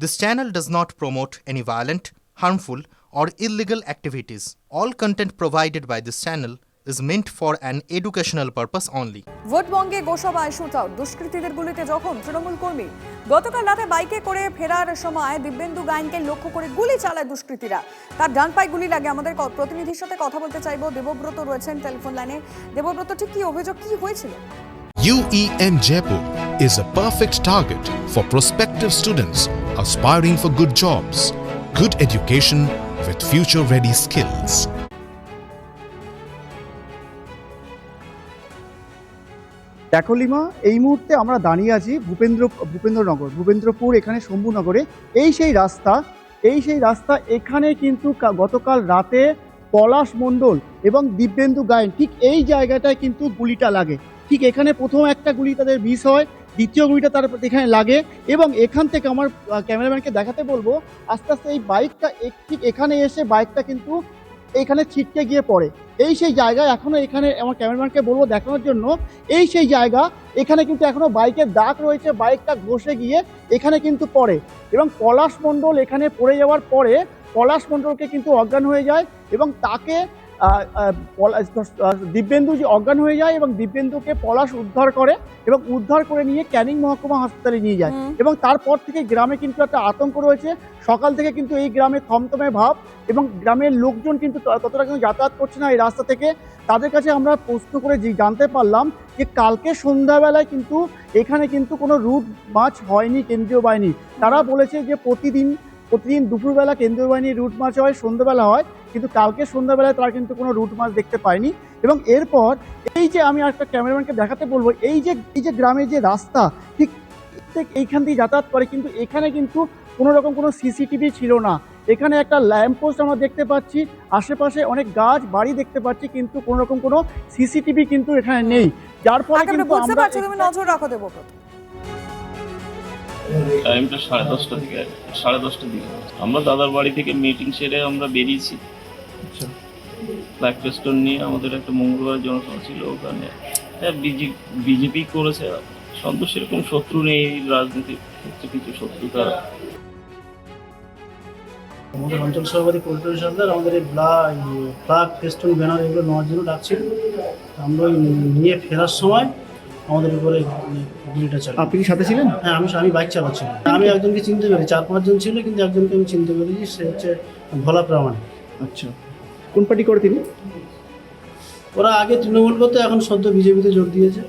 This channel does not promote any violent, harmful, or illegal activities. All content provided by this channel is meant for an educational purpose only. ভোটবঙ্গে গোসবায় shoot out, দুষ্কৃতীদের গুলিতে জখম তৃণমূল কর্মী। গতকাল রাতে বাইকে করে ফেরার সময় দিব্যেন্দু গায়েনকে লক্ষ্য করে গুলি চালায় দুষ্কৃতীরা। তার ডান পায়ে গুলি লাগে। আমাদের প্রতিনিধির সাথে কথা বলতে চাইবো। দেবব্রত রয়েছেন টেলিফোন লাইনে। দেবব্রত, ঠিক কি অভিযোগ, কি হয়েছিল? UEM Jaipur is a perfect target for prospective students aspiring for good jobs, good education with future-ready skills. দেখো লিমা, এই মুহূর্তে আমরা দাঁড়িয়ে আছি ভূপেন্দ্রপুর, এখানে শম্ভুনগরে। এই সেই রাস্তা এখানে কিন্তু গতকাল রাতে পলাশ মণ্ডল এবং দিব্যেন্দু গায়েন ঠিক এই জায়গাটায় কিন্তু গুলিটা লাগে। ঠিক এখানে প্রথম একটা গুলি তাদের মিস হয়, দ্বিতীয় গুলিটা তার এখানে লাগে এবং এখান থেকে আমার ক্যামেরাম্যানকে দেখাতে বলবো আস্তে আস্তে এই বাইকটা ঠিক এখানে এসে বাইকটা কিন্তু এইখানে ছিটকে গিয়ে পড়ে। এই সেই জায়গা, এখনো এখানে আমার ক্যামেরাম্যানকে বলবো দেখানোর জন্য, এই সেই জায়গা এখানে কিন্তু এখনো বাইকের দাগ রয়েছে, বাইকটা ঘষে গিয়ে এখানে কিন্তু পড়ে এবং পলাশ মণ্ডল এখানে পড়ে যাওয়ার পরে পলাশ মণ্ডলকে কিন্তু অজ্ঞান হয়ে যায় এবং তাকে দিব্যেন্দু যে অজ্ঞান হয়ে যায় এবং দিব্যেন্দুকে পলাশ উদ্ধার করে এবং উদ্ধার করে নিয়ে ক্যানিং মহকুমা হাসপাতালে নিয়ে যায় এবং তারপর থেকে গ্রামে কিন্তু একটা আতঙ্ক রয়েছে। সকাল থেকে কিন্তু এই গ্রামে থমথমে ভাব এবং গ্রামের লোকজন কিন্তু ততটা কিন্তু যাতায়াত করছে না এই রাস্তা থেকে। তাদের কাছে আমরা প্রশ্ন করে জানতে পারলাম যে কালকে সন্ধ্যাবেলায় কিন্তু এখানে কিন্তু কোনো রুট মার্চ হয়নি কেন্দ্রীয় বাহিনী। তারা বলেছে যে প্রতিদিন দুপুরবেলা কেন্দ্রীয় বাহিনীর রুট মার্চ হয়, সন্ধ্যাবেলা হয়, কিন্তু কালকে সন্ধ্যাবেলায় তারা কিন্তু কোনো রুট মার্চ দেখতে পায়নি। এবং এরপর এই যে আমি একটা ক্যামেরাম্যানকে দেখাতে বলবো, এই যে গ্রামের যে রাস্তা ঠিক এইখান দিয়ে যাতায়াত করে, কিন্তু এখানে কিন্তু কোনো রকম কোনো সিসিটিভি ছিল না। এখানে একটা ল্যাম্পপোস্ট আমরা দেখতে পাচ্ছি, আশেপাশে অনেক গাছ বাড়ি দেখতে পাচ্ছি, কিন্তু কোনো রকম কোনো সিসিটিভি কিন্তু এখানে নেই, যার ফলে কিন্তু আমরা নজর রাখো। দেবব্রত, টাইমটা 10:30 থেকে 10:30 দিকে আমরা দাদার বাড়ি থেকে মিটিং সেরে আমরা বেরিয়েছি। ফ্ল্যাগ ফেস্টন নিয়ে আমাদের একটা মঙ্গলবার জনসভা ছিল ওখানে। বিজেপি করেছে, সন্তোষ সেরকম শত্রু নেই, রাজনীতির ক্ষেত্রে কিছু শত্রুতা। আমাদের অঞ্চল সভাপতি পল্টন সরকার আমাদের এই ফ্ল্যাগ ফেস্টন ব্যানার এগুলো নেওয়ার জন্য ডাকছিল। আমরা নিয়ে ফেরার সময় আমাদের উপরে গুলিটা চালায়। আপনি কি সাথে ছিলেন? হ্যাঁ, আমি বাইক চালাচ্ছিলাম। আমি একজনকে চিনতে পেরেছি, 4-5 জন ছিল, কিন্তু একজনকে আমি চিনতে পেরেছি, সে হচ্ছে ভোলা প্রামাণিক। আচ্ছা, কোন পার্টি করে তিনি? ওরা আগে তৃণমূল করতো, এখন সদ্য বিজেপিতে যোগ দিয়েছে।